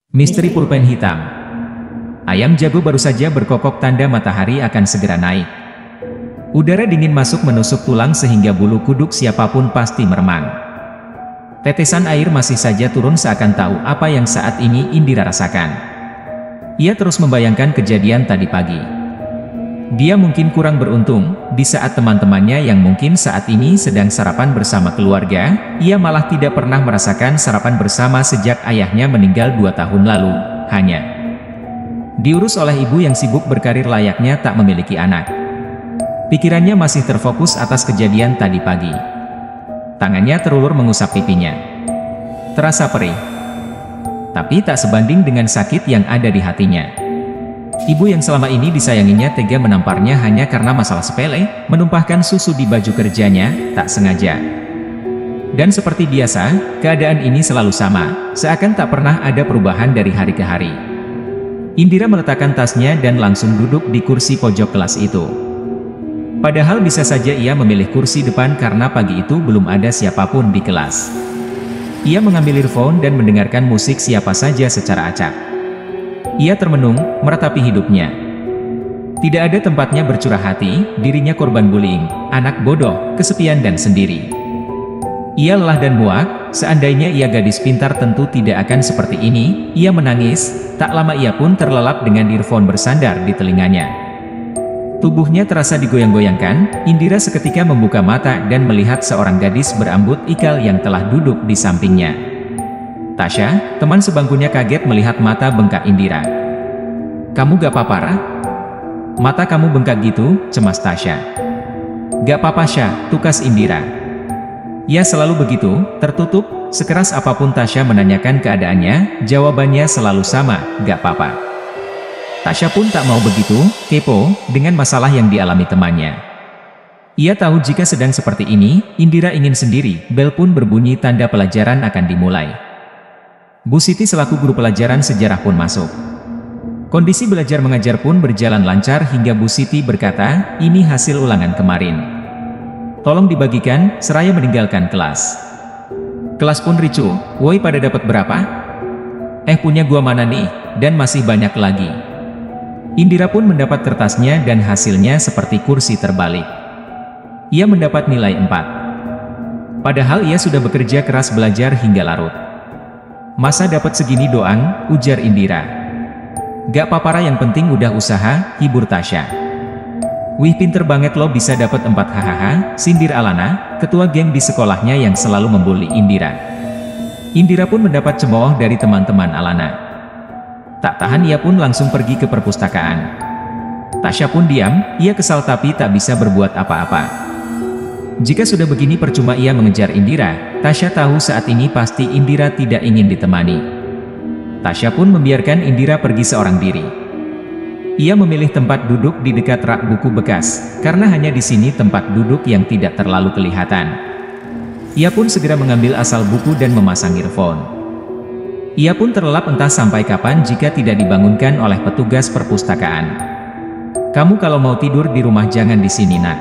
Misteri pulpen hitam. Ayam jago baru saja berkokok tanda matahari akan segera naik. Udara dingin masuk menusuk tulang sehingga bulu kuduk siapapun pasti meremang. Tetesan air masih saja turun seakan tahu apa yang saat ini Indira rasakan. Ia terus membayangkan kejadian tadi pagi. Dia mungkin kurang beruntung, di saat teman-temannya yang mungkin saat ini sedang sarapan bersama keluarga, ia malah tidak pernah merasakan sarapan bersama sejak ayahnya meninggal 2 tahun lalu, hanya diurus oleh ibu yang sibuk berkarir layaknya tak memiliki anak. Pikirannya masih terfokus atas kejadian tadi pagi. Tangannya terulur mengusap pipinya. Terasa perih. Tapi tak sebanding dengan sakit yang ada di hatinya. Ibu yang selama ini disayanginya tega menamparnya hanya karena masalah sepele, menumpahkan susu di baju kerjanya, tak sengaja. Dan seperti biasa, keadaan ini selalu sama, seakan tak pernah ada perubahan dari hari ke hari. Indira meletakkan tasnya dan langsung duduk di kursi pojok kelas itu. Padahal bisa saja ia memilih kursi depan karena pagi itu belum ada siapapun di kelas. Ia mengambil earphone dan mendengarkan musik siapa saja secara acak. Ia termenung, meratapi hidupnya. Tidak ada tempatnya bercurah hati, dirinya korban bullying, anak bodoh, kesepian dan sendiri. Ia lelah dan muak, seandainya ia gadis pintar tentu tidak akan seperti ini. Ia menangis, tak lama ia pun terlelap dengan earphone bersandar di telinganya. Tubuhnya terasa digoyang-goyangkan, Indira seketika membuka mata dan melihat seorang gadis berambut ikal yang telah duduk di sampingnya. Tasya, teman sebangkunya kaget melihat mata bengkak Indira. "Kamu gak apa-apa, Ra? Mata kamu bengkak gitu," cemas Tasya. "Gak apa-apa, Sya," tukas Indira. "Ya selalu begitu, tertutup." Sekeras apapun Tasya menanyakan keadaannya, jawabannya selalu sama, "Gak apa-apa." Tasya pun tak mau begitu, kepo, dengan masalah yang dialami temannya. Ia tahu jika sedang seperti ini, Indira ingin sendiri, bel pun berbunyi tanda pelajaran akan dimulai. Bu Siti selaku guru pelajaran sejarah pun masuk. Kondisi belajar mengajar pun berjalan lancar hingga Bu Siti berkata, "Ini hasil ulangan kemarin. Tolong dibagikan," seraya meninggalkan kelas. Kelas pun ricuh, "Woi pada dapat berapa? Punya gua mana nih? Dan masih banyak lagi." Indira pun mendapat kertasnya dan hasilnya seperti kursi terbalik. Ia mendapat nilai 4. Padahal ia sudah bekerja keras belajar hingga larut. "Masa dapat segini doang," ujar Indira. "Gak apa-apa, yang penting udah usaha," hibur Tasya. "Wih pinter banget lo bisa dapat 4 hahaha," sindir Alana, ketua geng di sekolahnya yang selalu membuli Indira. Indira pun mendapat cemooh dari teman-teman Alana. Tak tahan ia pun langsung pergi ke perpustakaan. Tasya pun diam, ia kesal tapi tak bisa berbuat apa-apa. Jika sudah begini percuma ia mengejar Indira, Tasya tahu saat ini pasti Indira tidak ingin ditemani. Tasya pun membiarkan Indira pergi seorang diri. Ia memilih tempat duduk di dekat rak buku bekas, karena hanya di sini tempat duduk yang tidak terlalu kelihatan. Ia pun segera mengambil asal buku dan memasang earphone. Ia pun terlelap entah sampai kapan jika tidak dibangunkan oleh petugas perpustakaan. "Kamu kalau mau tidur di rumah jangan di sini, Nak.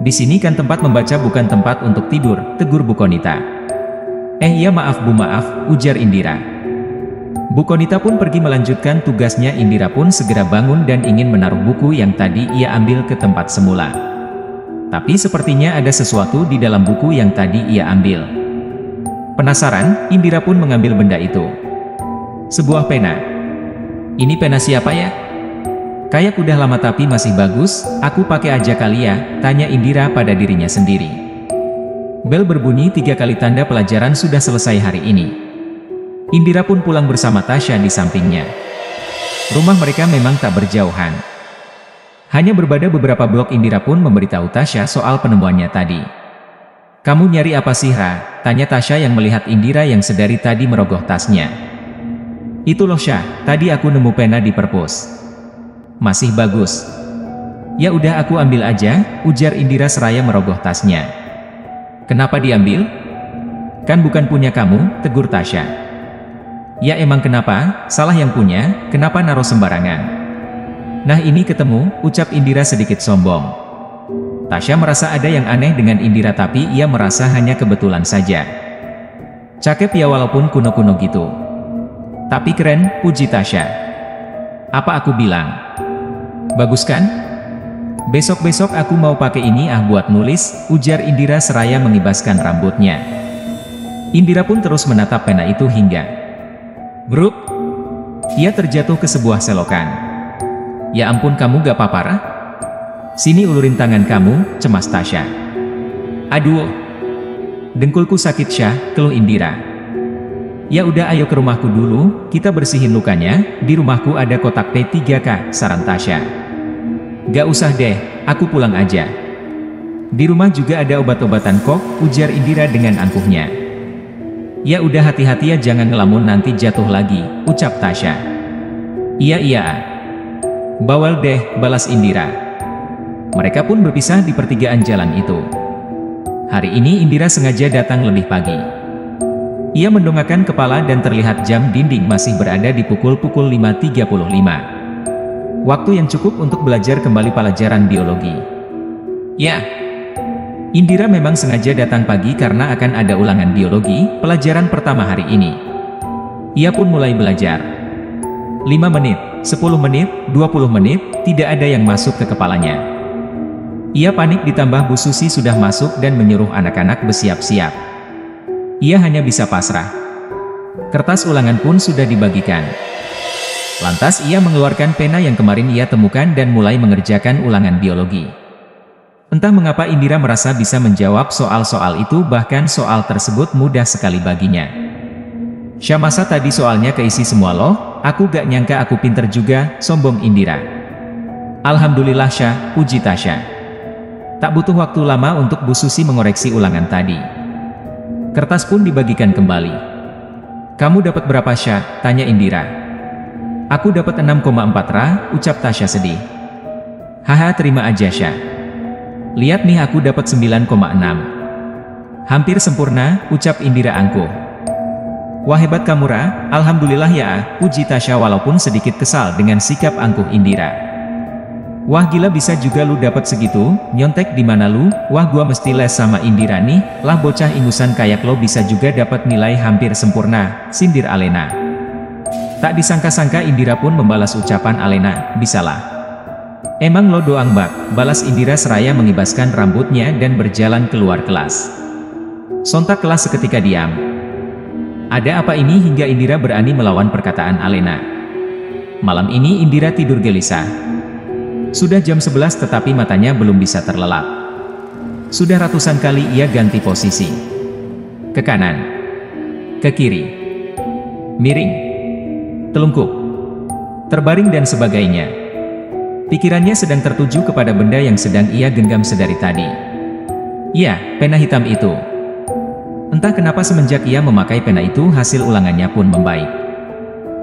Di sini kan tempat membaca bukan tempat untuk tidur," tegur Bu Konita. Iya maaf Bu, maaf," ujar Indira. Bu Konita pun pergi melanjutkan tugasnya. Indira pun segera bangun dan ingin menaruh buku yang tadi ia ambil ke tempat semula. Tapi sepertinya ada sesuatu di dalam buku yang tadi ia ambil. Penasaran, Indira pun mengambil benda itu. Sebuah pena. "Ini pena siapa ya? Kayak udah lama tapi masih bagus, aku pakai aja kali ya," tanya Indira pada dirinya sendiri. Bel berbunyi 3 kali, tanda pelajaran sudah selesai hari ini. Indira pun pulang bersama Tasya di sampingnya. Rumah mereka memang tak berjauhan. Hanya berbeda beberapa blok. Indira pun memberitahu Tasya soal penemuannya tadi. "Kamu nyari apa sih, Ra?" tanya Tasya yang melihat Indira yang sedari tadi merogoh tasnya. "Itu loh Syah, tadi aku nemu pena di perpus. Masih bagus." "Ya udah aku ambil aja," ujar Indira seraya merogoh tasnya. "Kenapa diambil? Kan bukan punya kamu," tegur Tasya. "Ya emang kenapa, salah yang punya, kenapa naruh sembarangan?" "Nah ini ketemu," ucap Indira sedikit sombong. Tasya merasa ada yang aneh dengan Indira tapi ia merasa hanya kebetulan saja. Cakep ya walaupun kuno-kuno gitu. Tapi keren, puji Tasya. Apa aku bilang? Bagus kan? Besok-besok aku mau pakai ini buat nulis, ujar Indira seraya mengibaskan rambutnya. Indira pun terus menatap pena itu hingga grup. Ia terjatuh ke sebuah selokan. Ya ampun, kamu gak apa-apa? Sini ulurin tangan kamu, cemas Tasya. Aduh, dengkulku sakit Syah, keluh Indira. Ya udah ayo ke rumahku dulu, kita bersihin lukanya, di rumahku ada kotak P3K, saran Tasya. Gak usah deh, aku pulang aja. Di rumah juga ada obat-obatan kok, ujar Indira dengan angkuhnya. Ya udah hati-hati ya, jangan ngelamun nanti jatuh lagi, ucap Tasya. Iya. Bawel deh, balas Indira. Mereka pun berpisah di pertigaan jalan itu. Hari ini Indira sengaja datang lebih pagi. Ia mendongakkan kepala dan terlihat jam dinding masih berada di pukul 5.35. Waktu yang cukup untuk belajar kembali pelajaran biologi. Ya, Indira memang sengaja datang pagi karena akan ada ulangan biologi, pelajaran pertama hari ini. Ia pun mulai belajar. 5 menit, 10 menit, 20 menit, tidak ada yang masuk ke kepalanya. Ia panik ditambah Bu Susi sudah masuk dan menyuruh anak-anak bersiap-siap. Ia hanya bisa pasrah. Kertas ulangan pun sudah dibagikan. Lantas ia mengeluarkan pena yang kemarin ia temukan dan mulai mengerjakan ulangan biologi. Entah mengapa Indira merasa bisa menjawab soal-soal itu, bahkan soal tersebut mudah sekali baginya. Syah, masa tadi soalnya keisi semua loh, aku gak nyangka aku pinter juga, sombong Indira. Alhamdulillah Syah, puji Tasya. Tak butuh waktu lama untuk Bu Susi mengoreksi ulangan tadi. Kertas pun dibagikan kembali. Kamu dapat berapa Syah? Tanya Indira. Aku dapat 6,4 Ra, ucap Tasya sedih. Haha, terima aja Syah. Lihat nih, aku dapat 9,6. Hampir sempurna, ucap Indira angkuh. Wah hebat kamu Ra, alhamdulillah ya, puji Tasya walaupun sedikit kesal dengan sikap angkuh Indira. Wah gila, bisa juga lu dapat segitu, nyontek di mana lu? Wah gua mesti les sama Indira nih, lah bocah ingusan kayak lo bisa juga dapat nilai hampir sempurna, sindir Alena. Tak disangka-sangka Indira pun membalas ucapan Alena, bisalah. Emang lo doang bak, balas Indira seraya mengibaskan rambutnya dan berjalan keluar kelas. Sontak kelas seketika diam. Ada apa ini hingga Indira berani melawan perkataan Alena? Malam ini Indira tidur gelisah. Sudah jam 11 tetapi matanya belum bisa terlelap. Sudah ratusan kali ia ganti posisi. Ke kanan, ke kiri, miring, telungkup, terbaring dan sebagainya. Pikirannya sedang tertuju kepada benda yang sedang ia genggam sedari tadi. Ya, pena hitam itu. Entah kenapa semenjak ia memakai pena itu hasil ulangannya pun membaik.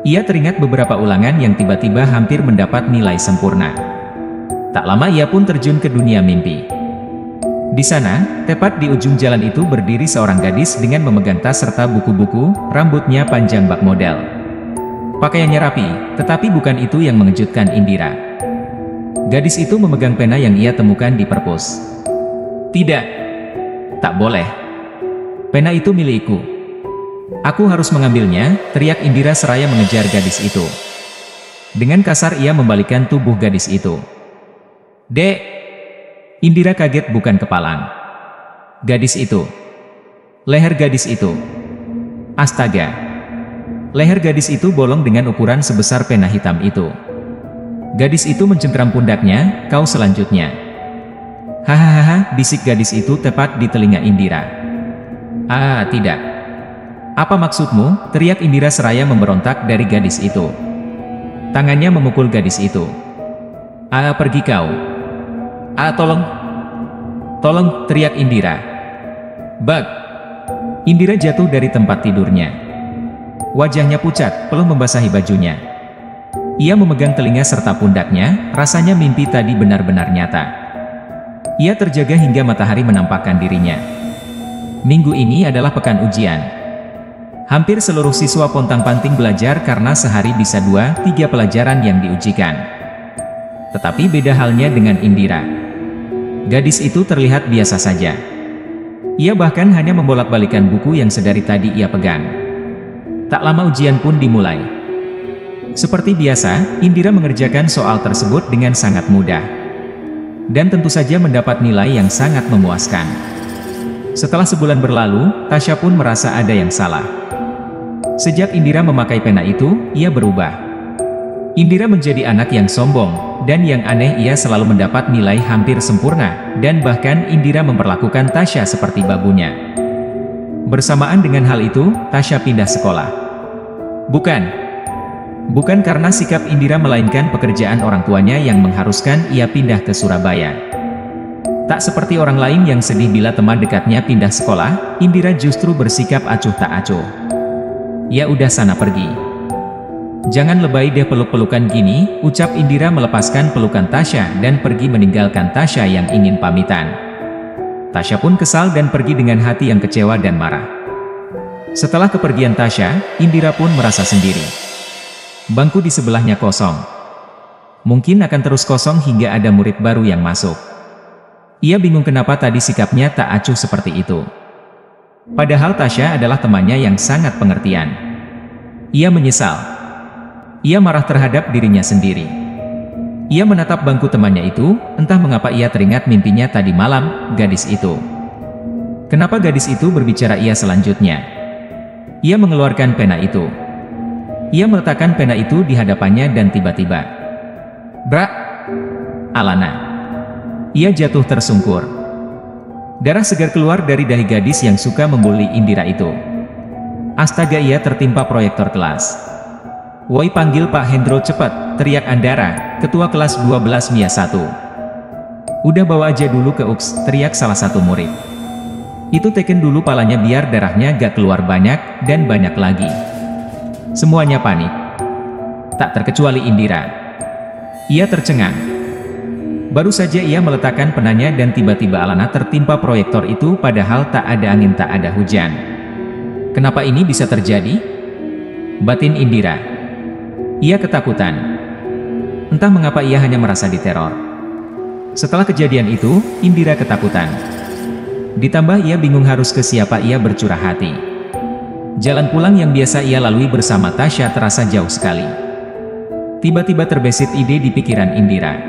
Ia teringat beberapa ulangan yang tiba-tiba hampir mendapat nilai sempurna. Tak lama ia pun terjun ke dunia mimpi. Di sana, tepat di ujung jalan itu berdiri seorang gadis dengan memegang tas serta buku-buku, rambutnya panjang bak model. Pakaiannya rapi, tetapi bukan itu yang mengejutkan Indira. Gadis itu memegang pena yang ia temukan di perpus. Tidak. Tak boleh. Pena itu milikku. Aku harus mengambilnya, teriak Indira seraya mengejar gadis itu. Dengan kasar ia membalikkan tubuh gadis itu. Dek! Indira kaget bukan kepalang. Gadis itu. Leher gadis itu. Astaga! Leher gadis itu bolong dengan ukuran sebesar pena hitam itu. Gadis itu mencengkeram pundaknya, kau selanjutnya. Hahaha, bisik gadis itu tepat di telinga Indira. Ah, tidak. Apa maksudmu? Teriak Indira seraya memberontak dari gadis itu. Tangannya memukul gadis itu. Ah, pergi kau. Ah, tolong. Tolong, teriak Indira. Bag. Indira jatuh dari tempat tidurnya. Wajahnya pucat, peluh membasahi bajunya. Ia memegang telinga serta pundaknya, rasanya mimpi tadi benar-benar nyata. Ia terjaga hingga matahari menampakkan dirinya. Minggu ini adalah pekan ujian. Hampir seluruh siswa pontang-panting belajar karena sehari bisa 2-3 pelajaran yang diujikan. Tetapi beda halnya dengan Indira. Gadis itu terlihat biasa saja. Ia bahkan hanya membolak-balikan buku yang sedari tadi ia pegang. Tak lama ujian pun dimulai. Seperti biasa, Indira mengerjakan soal tersebut dengan sangat mudah. Dan tentu saja mendapat nilai yang sangat memuaskan. Setelah sebulan berlalu, Tasya pun merasa ada yang salah. Sejak Indira memakai pena itu, ia berubah. Indira menjadi anak yang sombong, dan yang aneh ia selalu mendapat nilai hampir sempurna, dan bahkan Indira memperlakukan Tasya seperti babunya. Bersamaan dengan hal itu, Tasya pindah sekolah. Bukan karena sikap Indira melainkan pekerjaan orang tuanya yang mengharuskan ia pindah ke Surabaya. Tak seperti orang lain yang sedih bila teman dekatnya pindah sekolah, Indira justru bersikap acuh tak acuh. Ya udah sana pergi. Jangan lebay deh peluk-pelukan gini, ucap Indira melepaskan pelukan Tasya dan pergi meninggalkan Tasya yang ingin pamitan. Tasya pun kesal dan pergi dengan hati yang kecewa dan marah. Setelah kepergian Tasya, Indira pun merasa sendiri. Bangku di sebelahnya kosong. Mungkin akan terus kosong hingga ada murid baru yang masuk. Ia bingung kenapa tadi sikapnya tak acuh seperti itu. Padahal Tasya adalah temannya yang sangat pengertian. Ia menyesal. Ia marah terhadap dirinya sendiri. Ia menatap bangku temannya itu, entah mengapa ia teringat mimpinya tadi malam, gadis itu. Kenapa gadis itu berbicara ia selanjutnya? Ia mengeluarkan pena itu. Ia meletakkan pena itu di hadapannya dan tiba-tiba, "Brak!" Alana. Ia jatuh tersungkur. Darah segar keluar dari dahi gadis yang suka membuli Indira itu. Astaga, ia tertimpa proyektor kelas. "Woi, panggil Pak Hendro cepat," teriak Andara, ketua kelas 12 MIA 1. "Udah bawa aja dulu ke UKS," teriak salah satu murid. "Itu teken dulu palanya biar darahnya gak keluar banyak, dan banyak lagi." Semuanya panik. Tak terkecuali Indira. Ia tercengang. Baru saja ia meletakkan penanya dan tiba-tiba Alana tertimpa proyektor itu padahal tak ada angin tak ada hujan. Kenapa ini bisa terjadi? Batin Indira. Ia ketakutan. Entah mengapa ia hanya merasa diteror. Setelah kejadian itu, Indira ketakutan. Ditambah ia bingung harus ke siapa ia bercurah hati. Jalan pulang yang biasa ia lalui bersama Tasya terasa jauh sekali. Tiba-tiba terbesit ide di pikiran Indira.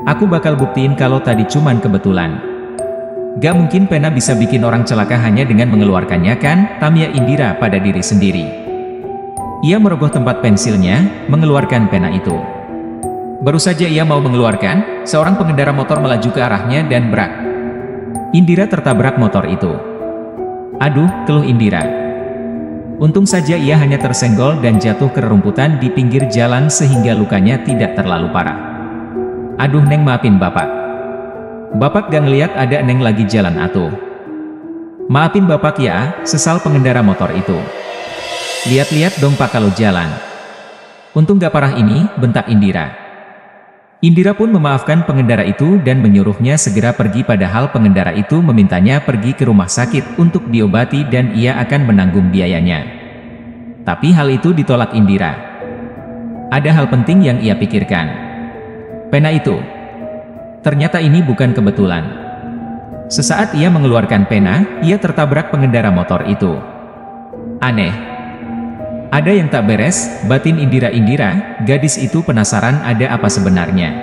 Aku bakal buktiin kalau tadi cuman kebetulan. Gak mungkin pena bisa bikin orang celaka hanya dengan mengeluarkannya kan, tamya Indira pada diri sendiri. Ia merogoh tempat pensilnya, mengeluarkan pena itu. Baru saja ia mau mengeluarkan, seorang pengendara motor melaju ke arahnya dan brak. Indira tertabrak motor itu. Aduh, keluh Indira. Untung saja ia hanya tersenggol dan jatuh ke rerumputan di pinggir jalan sehingga lukanya tidak terlalu parah. Aduh Neng, maafin Bapak. Bapak gak ngeliat ada Neng lagi jalan atuh. Maafin Bapak ya, sesal pengendara motor itu. Lihat-lihat dong Pak kalau jalan. Untung gak parah ini, bentak Indira. Indira pun memaafkan pengendara itu dan menyuruhnya segera pergi padahal pengendara itu memintanya pergi ke rumah sakit untuk diobati dan ia akan menanggung biayanya. Tapi hal itu ditolak Indira. Ada hal penting yang ia pikirkan. Pena itu. Ternyata ini bukan kebetulan. Sesaat ia mengeluarkan pena, ia tertabrak pengendara motor itu. Aneh. Ada yang tak beres, batin Indira. Gadis itu penasaran ada apa sebenarnya.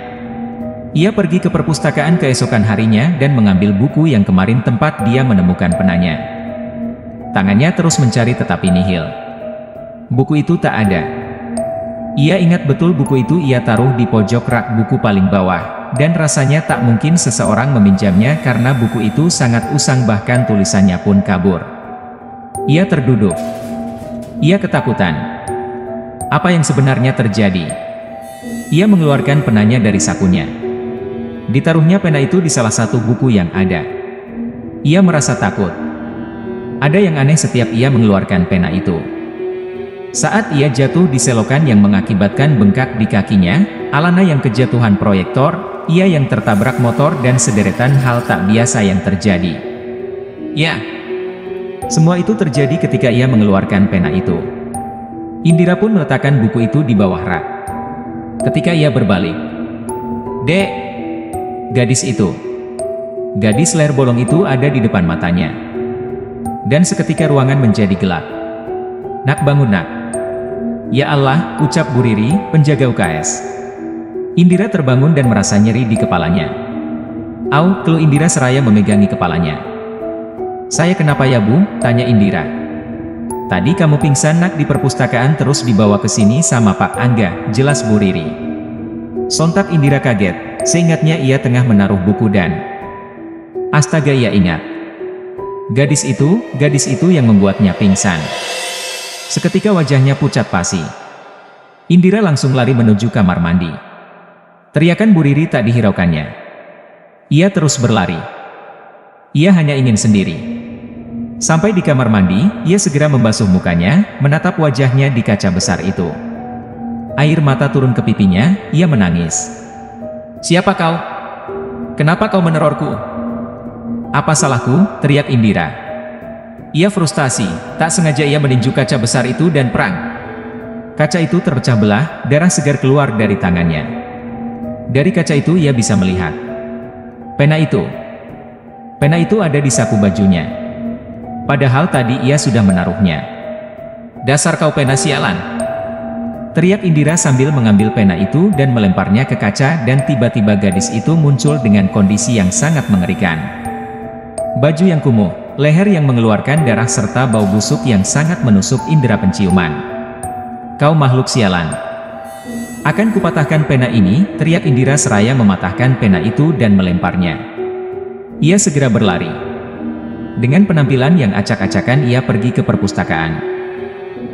Ia pergi ke perpustakaan keesokan harinya dan mengambil buku yang kemarin tempat dia menemukan penanya. Tangannya terus mencari tetapi nihil. Buku itu tak ada. Ia ingat betul buku itu ia taruh di pojok rak buku paling bawah, dan rasanya tak mungkin seseorang meminjamnya karena buku itu sangat usang bahkan tulisannya pun kabur. Ia terduduk. Ia ketakutan. Apa yang sebenarnya terjadi? Ia mengeluarkan penanya dari sakunya. Ditaruhnya pena itu di salah satu buku yang ada. Ia merasa takut. Ada yang aneh setiap ia mengeluarkan pena itu. Saat ia jatuh di selokan yang mengakibatkan bengkak di kakinya, Alana yang kejatuhan proyektor, ia yang tertabrak motor dan sederetan hal tak biasa yang terjadi. Ya. Semua itu terjadi ketika ia mengeluarkan pena itu. Indira pun meletakkan buku itu di bawah rak. Ketika ia berbalik, "Dek!" Gadis itu. Gadis leher bolong itu ada di depan matanya. Dan seketika ruangan menjadi gelap. Nak, bangun nak. Ya Allah, ucap Bu Riri, penjaga UKS. Indira terbangun dan merasa nyeri di kepalanya. Au, keluh Indira seraya memegangi kepalanya. Saya kenapa ya Bu? Tanya Indira. Tadi kamu pingsan nak di perpustakaan terus dibawa ke sini sama Pak Angga, jelas Bu Riri. Sontak Indira kaget, seingatnya ia tengah menaruh buku dan... Astaga, ia ingat. Gadis itu yang membuatnya pingsan. Seketika wajahnya pucat pasi. Indira langsung lari menuju kamar mandi. Teriakan Bu Riri tak dihiraukannya. Ia terus berlari. Ia hanya ingin sendiri. Sampai di kamar mandi, ia segera membasuh mukanya, menatap wajahnya di kaca besar itu. Air mata turun ke pipinya, ia menangis. Siapa kau? Kenapa kau menerorku? Apa salahku? Teriak Indira. Ia frustasi, tak sengaja ia meninju kaca besar itu dan perang. Kaca itu terpecah belah, darah segar keluar dari tangannya. Dari kaca itu ia bisa melihat. Pena itu ada di saku bajunya. Padahal tadi ia sudah menaruhnya. Dasar kau pena sialan! Teriak Indira sambil mengambil pena itu dan melemparnya ke kaca, dan tiba-tiba gadis itu muncul dengan kondisi yang sangat mengerikan. Baju yang kumuh, leher yang mengeluarkan darah serta bau busuk yang sangat menusuk indera penciuman. Kau makhluk sialan! Akan kupatahkan pena ini, teriak Indira seraya mematahkan pena itu dan melemparnya. Ia segera berlari. Dengan penampilan yang acak-acakan ia pergi ke perpustakaan.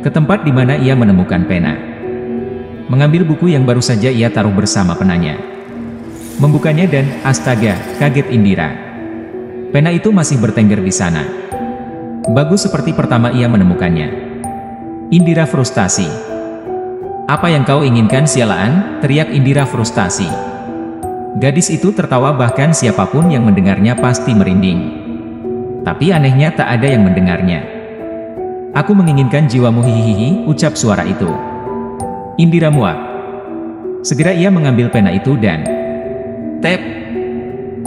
Ke tempat di mana ia menemukan pena. Mengambil buku yang baru saja ia taruh bersama penanya. Membukanya dan, astaga, kaget Indira. Pena itu masih bertengger di sana. Bagus seperti pertama ia menemukannya. Indira frustasi. Apa yang kau inginkan sialaan? Teriak Indira frustasi. Gadis itu tertawa, bahkan siapapun yang mendengarnya pasti merinding. Tapi anehnya tak ada yang mendengarnya. Aku menginginkan jiwamu, hihihi, ucap suara itu. Indira muak. Segera ia mengambil pena itu dan... Tep!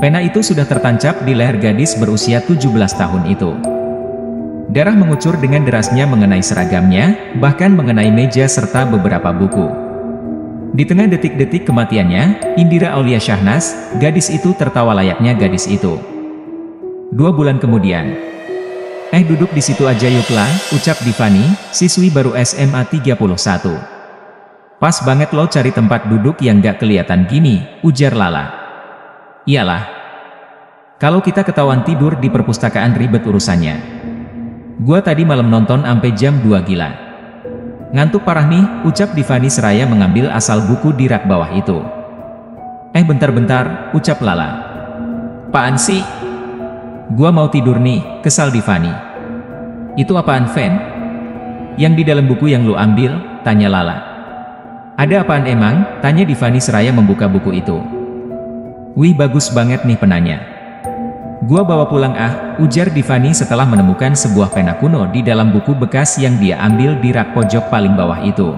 Pena itu sudah tertancap di leher gadis berusia 17 tahun itu. Darah mengucur dengan derasnya mengenai seragamnya, bahkan mengenai meja serta beberapa buku. Di tengah detik-detik kematiannya, Indira Aulia Syahnas, gadis itu tertawa layaknya gadis itu. 2 bulan kemudian. Duduk di situ aja yuklah, ucap Divani, siswi baru SMA 31. Pas banget lo cari tempat duduk yang gak kelihatan gini, ujar Lala. Iyalah. Kalau kita ketahuan tidur di perpustakaan ribet urusannya. Gua tadi malam nonton ampe jam 2 gila. Ngantuk parah nih, ucap Divani seraya mengambil asal buku di rak bawah itu. Bentar-bentar, ucap Lala. Apaan sih? Gua mau tidur nih, kesal Divani. Itu apaan, Fen? Yang di dalam buku yang lu ambil? Tanya Lala. Ada apaan emang? Tanya Divani seraya membuka buku itu. Wih, bagus banget nih penanya. Gua bawa pulang ujar Divani setelah menemukan sebuah pena kuno di dalam buku bekas yang dia ambil di rak pojok paling bawah itu.